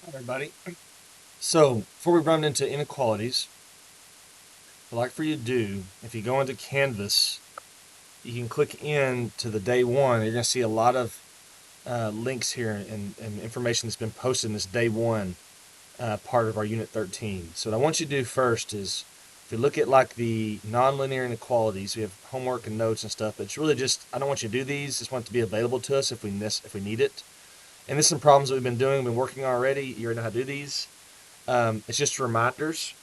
Hi, everybody. So, before we run into inequalities, what I'd like for you to do, if you go into Canvas, you can click in to the day one. You're going to see a lot of links here and information that's been posted in this day one part of our Unit 13. So, what I want you to do first is, if you look at like the nonlinear inequalities, we have homework and notes and stuff, but it's really just, I don't want you to do these, just want it to be available to us if we need it. And this is some problems that we've been doing, been working already. You already know how to do these. It's just reminders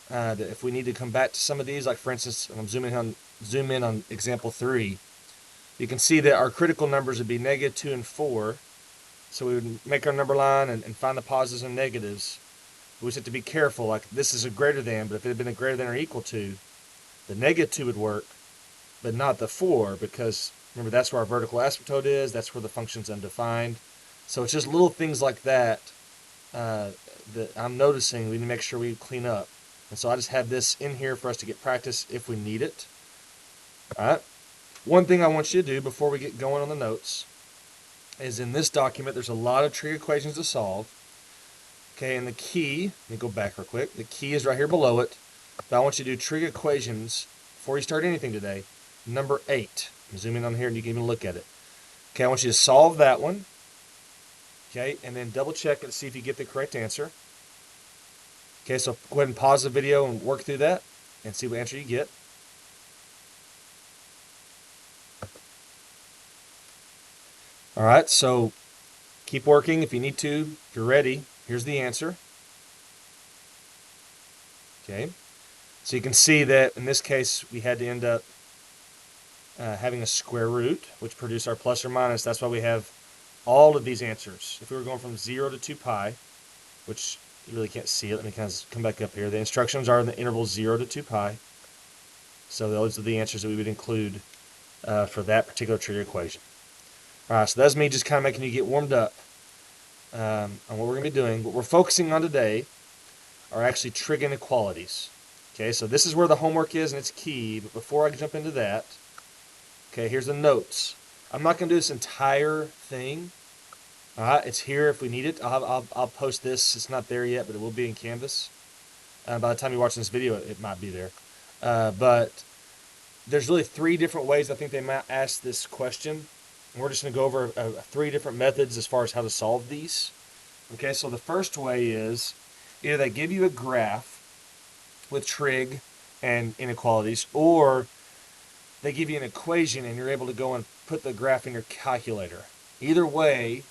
that if we need to come back to some of these, like for instance, I'm zoom in on example 3, you can see that our critical numbers would be negative 2 and 4. So we would make our number line and find the positives and negatives. We just have to be careful. Like this is a greater than, but if it had been a greater than or equal to, the negative 2 would work, but not the 4, because remember that's where our vertical asymptote is. That's where the function's undefined. So it's just little things like that uh, that I'm noticing we need to make sure we clean up. And so I just have this in here for us to get practice if we need it. All right. One thing I want you to do before we get going on the notes is in this document, there's a lot of trig equations to solve. Okay, and the key, let me go back real quick. The key is right here below it. But I want you to do trig equations before you start anything today. Number 8. I'm zooming on here and you can even look at it. Okay, I want you to solve that one. Okay, and then double check it to see if you get the correct answer. Okay, so go ahead and pause the video and work through that and see what answer you get. All right, so keep working if you need to. If you're ready, here's the answer. Okay, so you can see that in this case we had to end up having a square root, which produced our plus or minus. That's why we have all of these answers. If we were going from 0 to 2 pi, which you really can't see it, let me kind of come back up here. The instructions are in the interval 0 to 2 pi. So those are the answers that we would include for that particular trig equation. All right, so that's me just kind of making you get warmed up on what we're going to be doing. What we're focusing on today are actually trig inequalities. Okay, so this is where the homework is and it's key. But before I jump into that, okay, here's the notes. I'm not going to do this entire thing. All right, it's here if we need it. I'll post this. It's not there yet, but it will be in Canvas. By the time you're watching this video, it might be there. But there's really 3 different ways I think they might ask this question. And we're just going to go over 3 different methods as far as how to solve these. Okay, so the first way is either they give you a graph with trig and inequalities, or they give you an equation and you're able to go and put the graph in your calculator. Either way,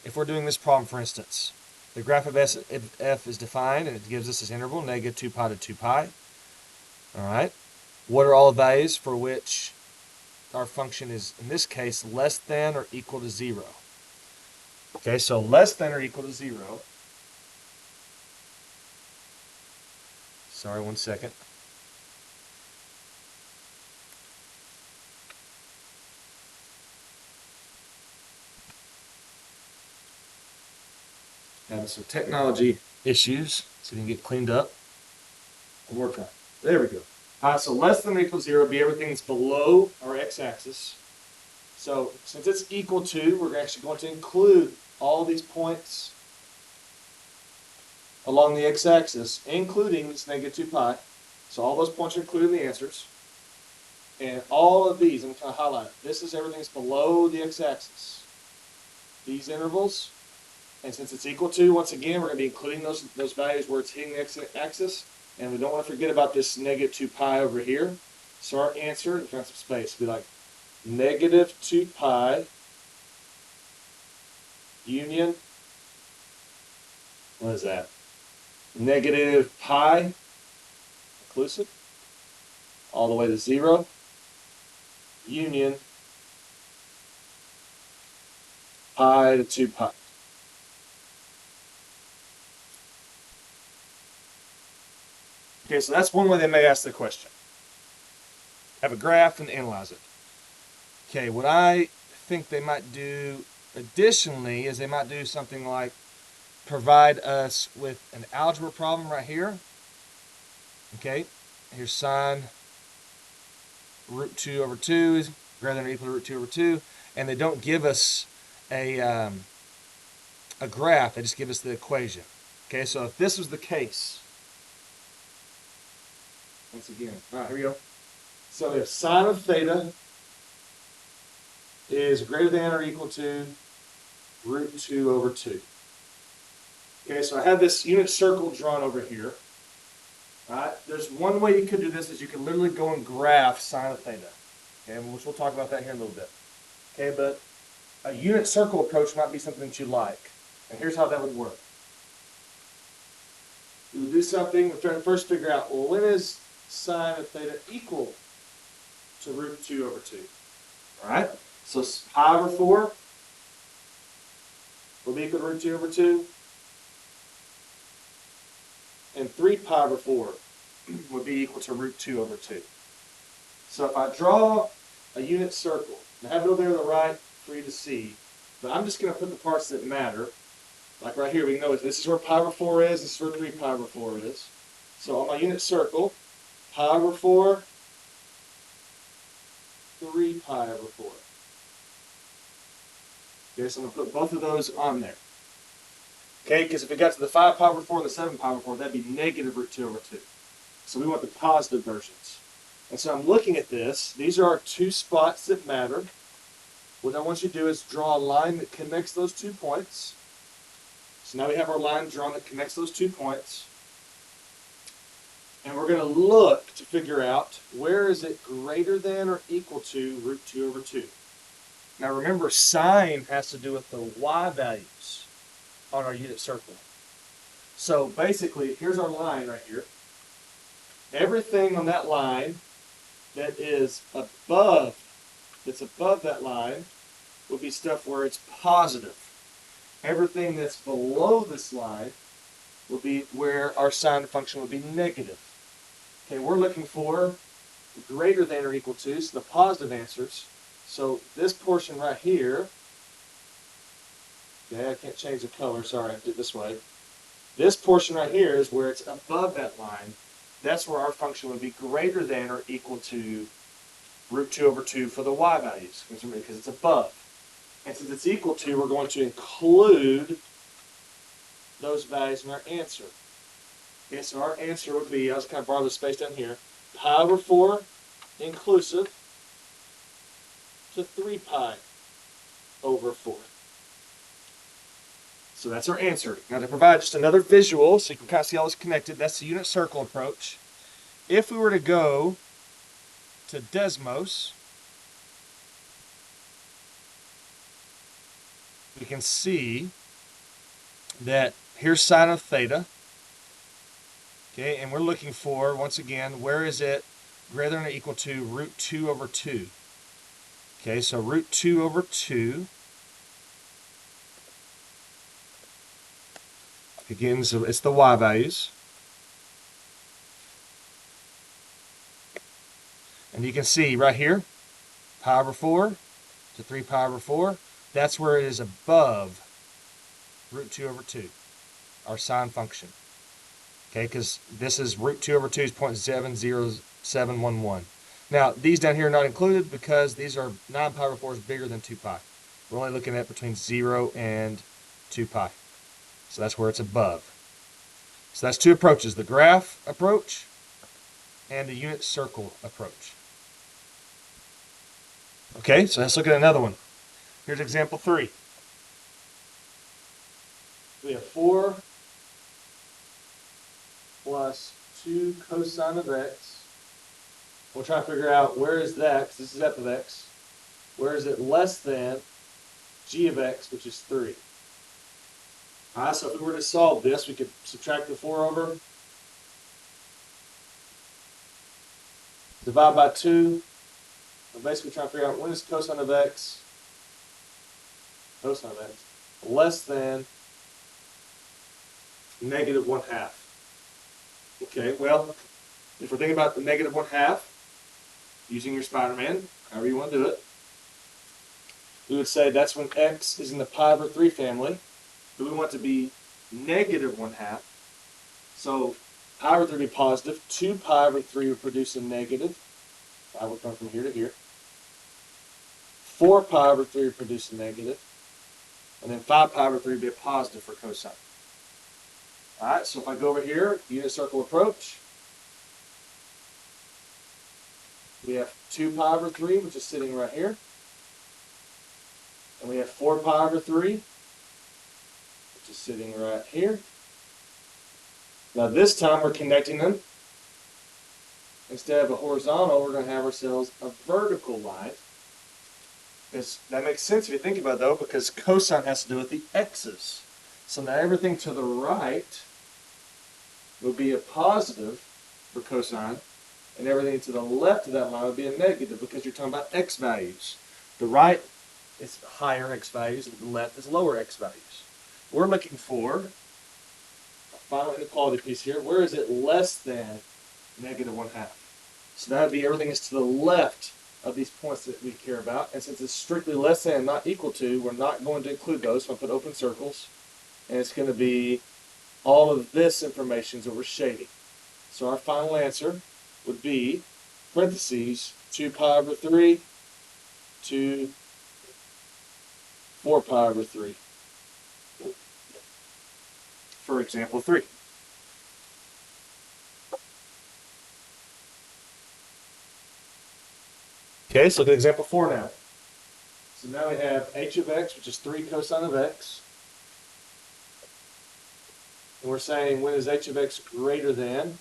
if we're doing this problem, for instance, the graph of f is defined and it gives us this interval, negative 2 pi to 2 pi. All right. What are all the values for which our function is, in this case, less than or equal to 0? Okay, so less than or equal to 0. Sorry, one second. Having some technology issues, so we can get cleaned up. One more time. There we go. All right, so less than or equal to 0 would be everything that's below our x-axis. So since it's equal to, we're actually going to include all these points along the x-axis, including this negative 2 pi. So all those points are included in the answers. And all of these, I'm going to highlight it. This is everything that's below the x-axis. These intervals, and since it's equal to, once again, we're going to be including those values where it's hitting the x-axis. And we don't want to forget about this negative 2 pi over here. So our answer, in terms of space, would be like negative 2 pi union, what is that? Negative pi, inclusive, all the way to 0, union pi to 2 pi. Okay, so that's one way they may ask the question. Have a graph and analyze it. Okay, what I think they might do additionally is they might do something like provide us with an algebra problem right here. Okay, here's sine root 2 over 2 is greater than or equal to root 2 over 2, and they don't give us a a graph, they just give us the equation. Okay, so if this was the case, once again, all right, here we go. So if sine of theta is greater than or equal to root 2 over 2. Okay, so I have this unit circle drawn over here. All right, there's one way you could do this is you could literally go and graph sine of theta. Okay, which we'll talk about that here in a little bit. Okay, but a unit circle approach might be something that you like. And here's how that would work. We would do something, we're trying to first figure out, well, when is sine of theta equal to root 2 over 2? All right, so pi over 4 will be equal to root 2 over 2. And 3 pi over 4 would be equal to root 2 over 2. So if I draw a unit circle, and I have it over there on the right for you to see, but I'm just going to put the parts that matter. Like right here, we know this is where pi over 4 is, this is where 3 pi over 4 is. So on my unit circle, pi over 4, 3 pi over 4. Okay, so I'm going to put both of those on there. Okay, because if it got to the 5 pi over 4 and the 7 pi over 4, that'd be negative root 2 over 2. So we want the positive versions. And so I'm looking at this. These are our two spots that matter. What I want you to do is draw a line that connects those 2 points. So now we have our line drawn that connects those 2 points. And we're going to look to figure out where is it greater than or equal to root 2 over 2. Now remember, sine has to do with the y values on our unit circle. So basically, here's our line right here. Everything on that line that is above, that's above that line, will be stuff where it's positive. Everything that's below this line will be where our sine function would be negative. Okay, we're looking for greater than or equal to, so the positive answers. So this portion right here, okay, I can't change the color, sorry, I did it this way. This portion right here is where it's above that line. That's where our function would be greater than or equal to root 2 over 2 for the y values, because it's above. And since it's equal to, we're going to include those values in our answer. Okay, so our answer would be, I'll just kind of borrow the space down here, pi over 4 inclusive to 3 pi over 4. So that's our answer. Now to provide just another visual so you can kind of see how it's connected, that's the unit circle approach. If we were to go to Desmos, we can see that here's sine of theta. Okay, and we're looking for, once again, where is it greater than or equal to root 2 over 2? Okay, so root 2 over 2. Again, so it's the y values. And you can see right here, pi over 4 to 3 pi over 4. That's where it is above root 2 over 2, our sine function. Okay, because this is root 2 over 2 is 0.70711. Now, these down here are not included because these are 9 pi over 4 is bigger than 2 pi. We're only looking at between 0 and 2 pi. So that's where it's above. So that's two approaches, the graph approach and the unit circle approach. Okay, so let's look at another one. Here's example 3. We have 4 plus 2 cosine of x. We'll try to figure out where is that, because this is f of x. Where is it less than g of x, which is 3? All right, so if we were to solve this, we could subtract the 4 over, divide by 2. We're basically trying to figure out when is cosine of x less than negative 1/2. Okay, well, if we're thinking about the negative 1/2, using your Spider-Man, however you want to do it, we would say that's when x is in the pi over 3 family. But we want to be negative 1/2. So pi over 3 would be positive. 2 pi over 3 would produce a negative. Pi would come from here to here. 4 pi over 3 would produce a negative. And then 5 pi over 3 would be a positive for cosine. All right, so if I go over here, unit circle approach, we have 2 pi over 3, which is sitting right here. And we have 4 pi over 3, which is sitting right here. Now this time we're connecting them. Instead of a horizontal, we're going to have ourselves a vertical line. That makes sense if you think about it, though, because cosine has to do with the x's. So now everything to the right will be a positive for cosine, and everything to the left of that line would be a negative because you're talking about x values. The right is higher x values, and the left is lower x values. We're looking for a final inequality piece here. Where is it less than negative 1/2? So that would be everything is to the left of these points that we care about. And since it's strictly less than, not equal to, we're not going to include those. So I'll put open circles. And it's going to be all of this information that we're shading. So our final answer would be, parentheses, 2 pi over 3 to 4 pi over 3. For example 3. Okay, so look at example 4 now. So now we have h of x, which is 3 cosine of x. And we're saying when is h of x greater than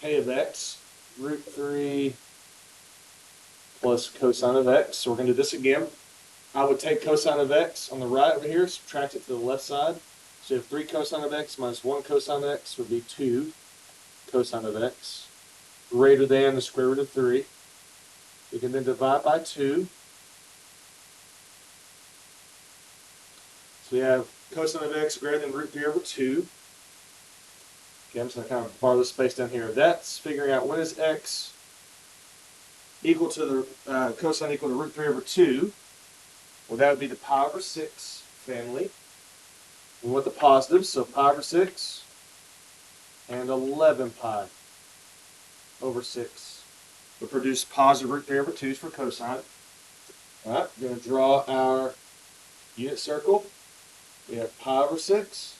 k of x, root 3 plus cosine of x. So we're going to do this again. I would take cosine of x on the right over here, subtract it to the left side. So you have 3 cosine of x minus 1 cosine of x would be 2 cosine of x, greater than the square root of 3. We can then divide by 2. So we have cosine of x greater than root 3 over 2. Okay, I'm just going to kind of borrow this space down here. That's figuring out when is x equal to the cosine equal to root 3 over 2. Well, that would be the pi over 6 family. We want the positives, so pi over 6 and 11 pi over 6 will produce positive root 3 over 2s for cosine. All right, we're going to draw our unit circle. We have pi over 6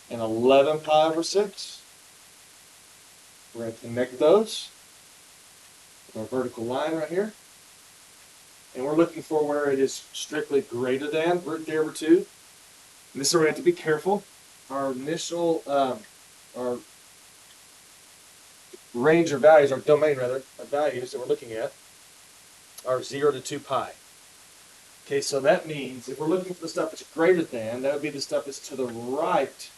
and 11 pi over 6. We're going to connect those with our vertical line right here. And we're looking for where it is strictly greater than root 3 over 2. And this is where we have to be careful. Our initial, our range of values, our domain rather, of values that we're looking at are 0 to 2 pi. Okay, so that means if we're looking for the stuff that's greater than, that would be the stuff that's to the right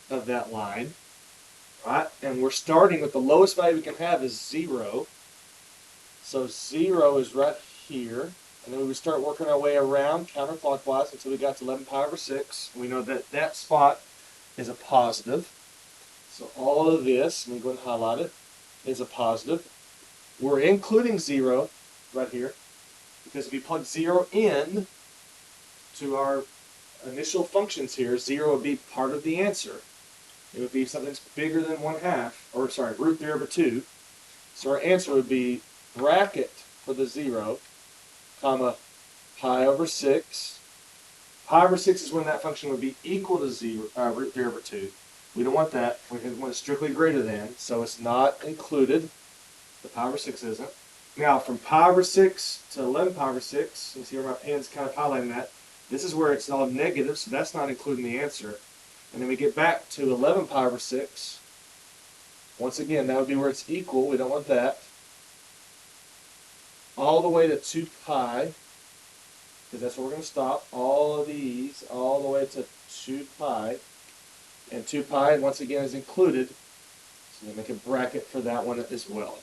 of that line, right? And we're starting with the lowest value we can have is 0. So 0 is right here, and then we would start working our way around counterclockwise until we got to 11 pi over 6. We know that that spot is a positive. So all of this, let me go and highlight it, is a positive. We're including 0 right here, because if you plug 0 in to our initial functions here, 0 would be part of the answer. It would be something that's bigger than 1/2, or sorry, root 3 over 2. So our answer would be bracket for the 0, comma, pi over 6. Pi over 6 is when that function would be equal to 0, root 3 over 2. We don't want that. We want it strictly greater than, so it's not included. The pi over 6 isn't. Now, from pi over 6 to 11 pi over 6, you see where my pen's kind of highlighting that. This is where it's all negative, so that's not including the answer. And then we get back to 11 pi over 6. Once again, that would be where it's equal. We don't want that. All the way to 2 pi, because that's where we're going to stop. All of these, all the way to 2 pi. And 2 pi, once again, is included. So we make a bracket for that one as well.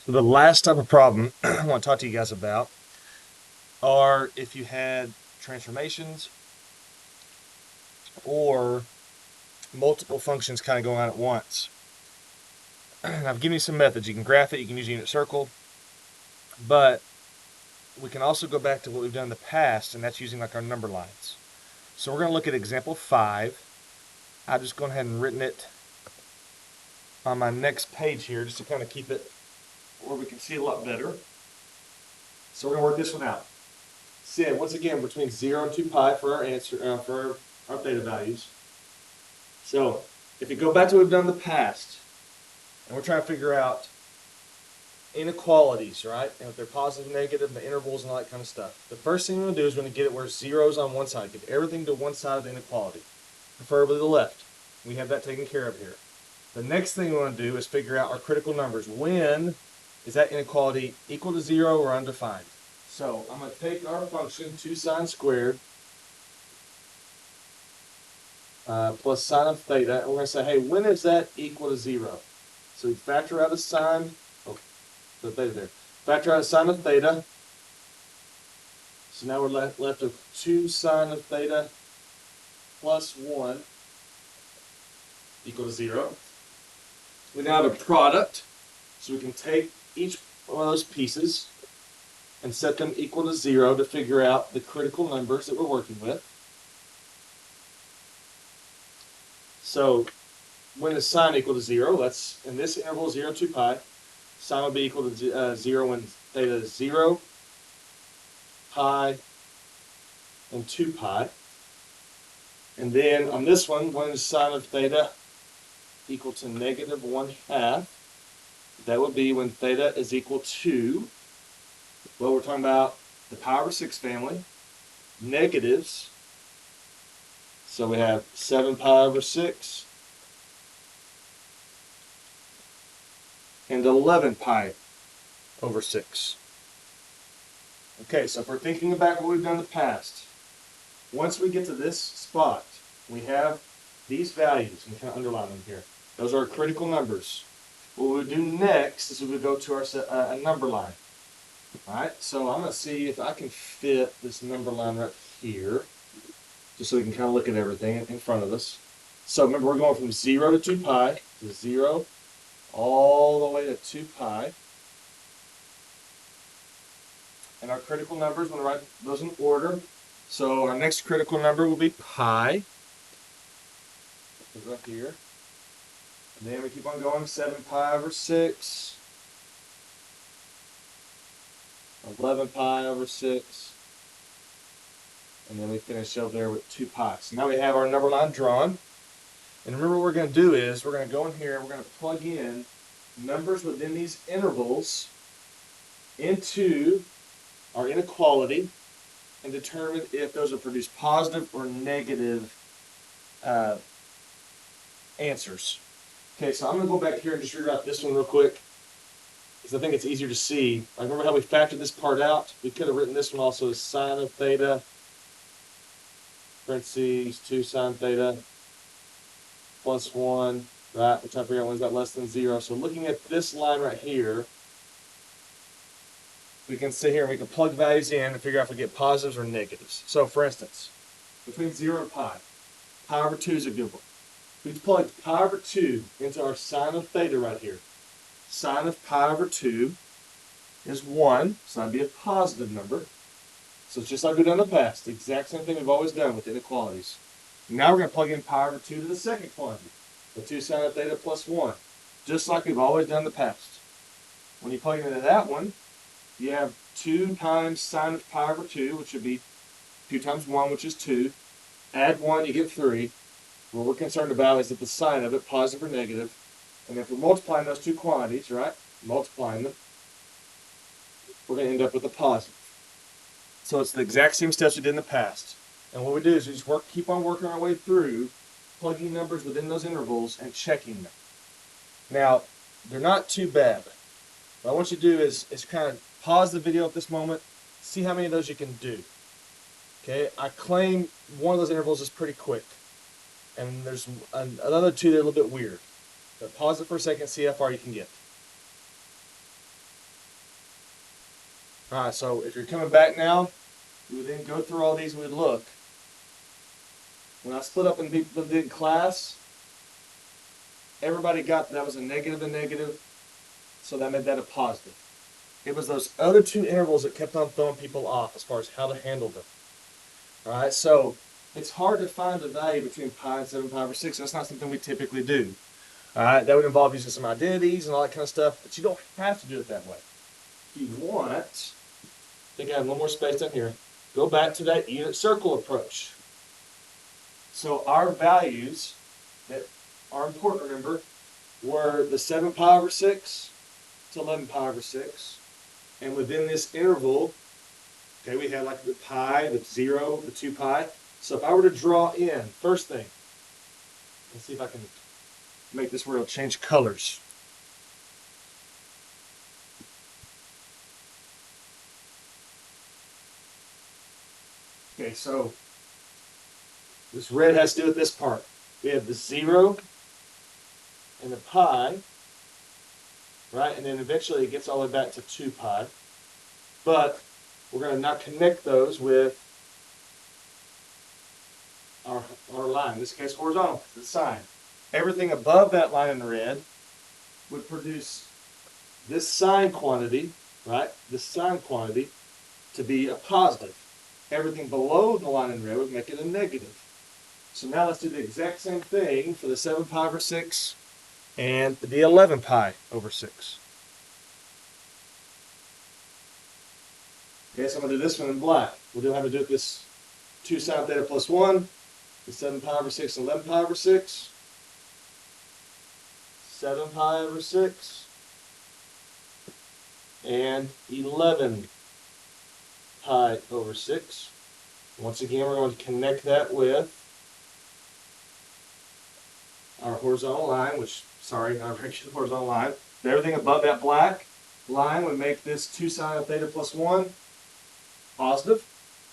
So the last type of problem I want to talk to you guys about are if you had transformations or multiple functions kind of going on at once. I've given you some methods. You can graph it, you can use a unit circle, but we can also go back to what we've done in the past, and that's using like our number lines. So we're going to look at example 5. I've just gone ahead and written it on my next page here just to kind of keep it where we can see a lot better. So we're going to work this one out. So once again, between 0 and 2 pi for our answer, for our theta values. So if you go back to what we've done in the past, and we're trying to figure out inequalities, right? And if they're positive, negative, the intervals and all that kind of stuff. The first thing we're going to do is we're going to get it where zero's on one side. Get everything to one side of the inequality, preferably the left. We have that taken care of here. The next thing we want to do is figure out our critical numbers. When is that inequality equal to 0 or undefined? So I'm going to take our function 2 sine squared plus sine of theta, and we're going to say, hey, when is that equal to 0? So we factor out a sine, the theta there. Factor out a sine of theta. So now we're left with 2 sine of theta plus 1 equal to 0. We now have a product, so we can take each one of those pieces and set them equal to 0 to figure out the critical numbers that we're working with. So when is sine equal to 0? That's in this interval 0 to 2 pi. Sine will be equal to 0 when theta is 0, pi, and 2 pi. And then on this one, when is sine of theta equal to negative 1/2? That would be when theta is equal to, well, we're talking about the pi over 6 family, negatives. So we have 7 pi over 6 and 11 pi over 6. Okay, so if we're thinking about what we've done in the past, once we get to this spot, we have these values. We kind of underline them here. Those are our critical numbers. What we'll do next is we will go to our a number line. All right, so I'm going to see if I can fit this number line right here, just so we can kind of look at everything in front of us. So remember, we're going from 0 to 2 pi, to 0 all the way to 2 pi. And our critical numbers, we're going to write those in order. So our next critical number will be pi. Right here. And then we keep on going, 7 pi over 6, 11 pi over 6, and then we finish over there with 2 pi. So now we have our number line drawn. And remember what we're going to do is we're going to go in here and we're going to plug in numbers within these intervals into our inequality and determine if those will produce positive or negative answers. Okay, so I'm going to go back here and just rewrite this one real quick, because I think it's easier to see. I remember how we factored this part out. We could have written this one also as sine of theta, parentheses, 2 sine theta, plus 1, right? We're trying to figure out when is that less than 0. So looking at this line right here, we can sit here and we can plug values in and figure out if we get positives or negatives. So for instance, between 0 and pi over 2 is a good one. We plug pi over 2 into our sine of theta right here. Sine of pi over 2 is 1, so that'd be a positive number. So it's just like we've done in the past, the exact same thing we've always done with inequalities. Now we're going to plug in pi over 2 to the second quantity, the 2 sine of theta plus 1, just like we've always done in the past. When you plug into that one, you have 2 times sine of pi over 2, which would be 2 times 1, which is 2. Add 1, you get 3. What we're concerned about is that the sign of it, positive or negative. And if we're multiplying those two quantities, right, multiplying them, we're going to end up with a positive. So it's the exact same steps we did in the past. And what we do is we just keep on working our way through, plugging numbers within those intervals and checking them. Now, they're not too bad. What I want you to do is kind of pause the video at this moment, see how many of those you can do. Okay, I claim one of those intervals is pretty quick. And there's another two that are a little bit weird. But pause it for a second, see how far you can get. Alright, so if you're coming back now, we would then go through all these and we'd look. When I split up and did class, everybody got that was a negative and negative, so that made that a positive. It was those other two intervals that kept on throwing people off as far as how to handle them. Alright, so it's hard to find a value between pi and 7 pi over 6. That's not something we typically do. All right, that would involve using some identities and all that kind of stuff, but you don't have to do it that way. If you want, I think I have one more space down here. Go back to that unit circle approach. So our values that are important, remember, were the 7 pi over 6 to 11 pi over 6. And within this interval, okay, we had like the pi, the 0, the 2 pi. So if I were to draw in, first thing, let's see if I can make this where it'll change colors. Okay, so this red has to do with this part. We have the 0 and the pi, right? And then eventually it gets all the way back to 2 pi. But we're going to not connect those with our line, in this case horizontal, the sign. Everything above that line in red would produce this sign quantity, right? This sign quantity to be a positive. Everything below the line in red would make it a negative. So now let's do the exact same thing for the 7 pi over 6 and the 11 pi over 6. Okay, so I'm going to do this one in black. We'll do how to do it this 2 sine theta plus 1, the 7 pi over 6 and 11 pi over 6, 7 pi over 6, and 11 pi over 6. Once again, we're going to connect that with our horizontal line, which, sorry, not regular horizontal line. But everything above that black line would make this 2 sine theta plus 1 positive.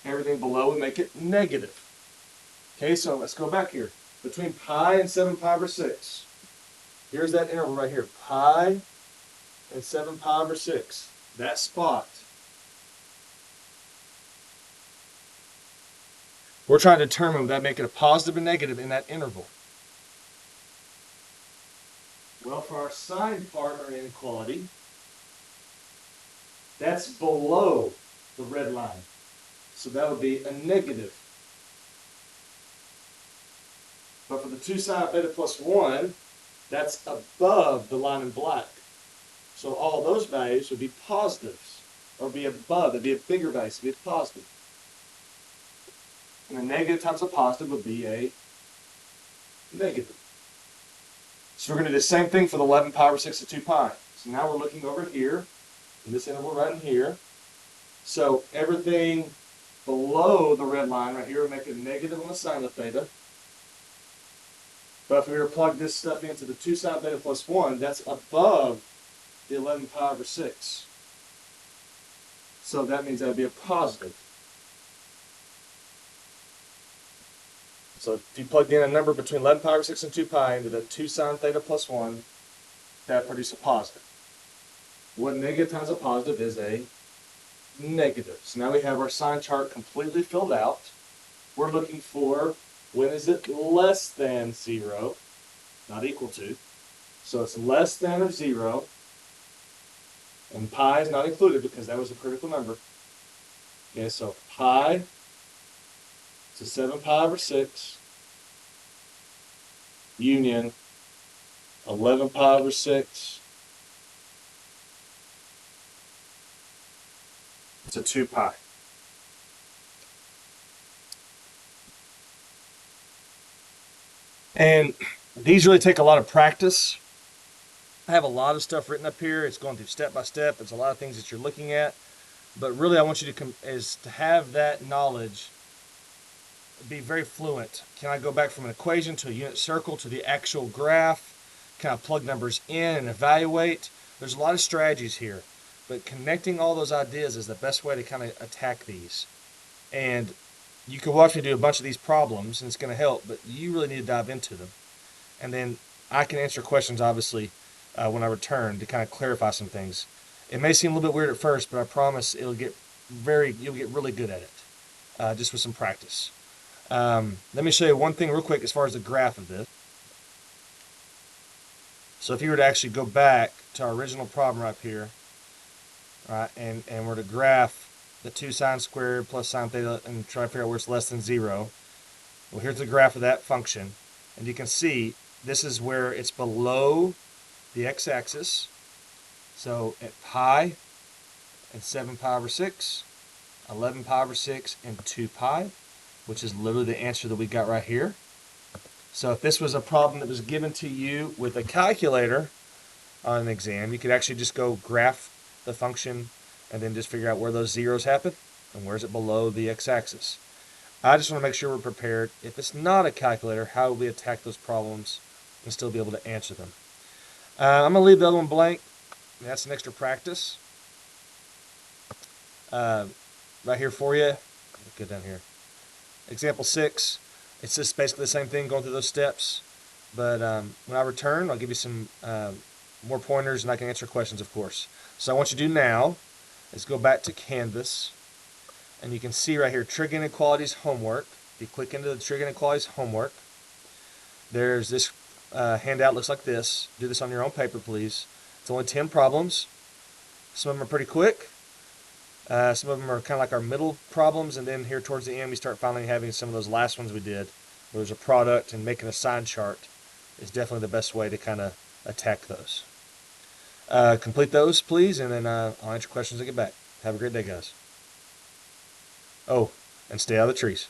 Everything below would make it negative. Okay, so let's go back here. Between pi and 7 pi over 6, here's that interval right here, pi and 7 pi over 6. That spot, we're trying to determine would that make it a positive or negative in that interval. Well, for our sine part or inequality, that's below the red line. So that would be a negative. But for the 2 sine theta plus 1, that's above the line in black. So all those values would be positives, or be above. It'd be a bigger value, so it'd be a positive. And a negative times a positive would be a negative. So we're going to do the same thing for the 11 pi over 6 to 2 pi. So now we're looking over here, in this interval right in here. So everything below the red line right here would make it negative on the sine of theta. But if we were to plug this stuff into the 2 sine theta plus 1, that's above the 11 pi over 6. So that means that would be a positive. So if you plugged in a number between 11 pi over 6 and 2 pi into the 2 sine theta plus 1, that would produce a positive. What negative times a positive is a negative. So now we have our sign chart completely filled out. We're looking for when is it less than 0, not equal to. So it's less than or 0, and pi is not included because that was a critical number. Okay, so pi to 7 pi over 6 union 11 pi over 6 to 2 pi. And these really take a lot of practice. I have a lot of stuff written up here. It's going through step by step. There's a lot of things that you're looking at. But really I want you to have that knowledge be very fluent. Can I go back from an equation to a unit circle to the actual graph? Can I plug numbers in and evaluate? There's a lot of strategies here. But connecting all those ideas is the best way to kind of attack these. And you can watch me do a bunch of these problems, and it's going to help, but you really need to dive into them. And then I can answer questions, obviously, when I return to kind of clarify some things. It may seem a little bit weird at first, but I promise you'll get really good at it, just with some practice. Let me show you one thing real quick as far as the graph of this. So if you were to actually go back to our original problem right here, right, and we're to graph the 2 sine squared plus sine theta and try to figure out where it's less than 0. Well, here's the graph of that function. And you can see this is where it's below the x-axis. So at pi and 7 pi over 6, 11 pi over 6, and 2 pi, which is literally the answer that we got right here. So if this was a problem that was given to you with a calculator on an exam, you could actually just go graph the function and then just figure out where those zeros happen and where is it below the x-axis. I just want to make sure we're prepared. If it's not a calculator, how will we attack those problems and still be able to answer them? I'm going to leave the other one blank. That's an extra practice. Right here for you. Go down here. Example 6. It's just basically the same thing, going through those steps. But when I return, I'll give you some more pointers, and I can answer questions, of course. So I want you to do now is go back to Canvas, and you can see right here, Trig Inequalities Homework. If you click into the Trig Inequalities Homework, there's this handout, looks like this. Do this on your own paper, please. It's only 10 problems. Some of them are pretty quick. Some of them are kind of like our middle problems, and then here towards the end, we start finally having some of those last ones we did, where there's a product, and making a sign chart is definitely the best way to kind of attack those. Complete those, please, and then I'll answer questions and get back. Have a great day, guys. Oh, and stay out of the trees.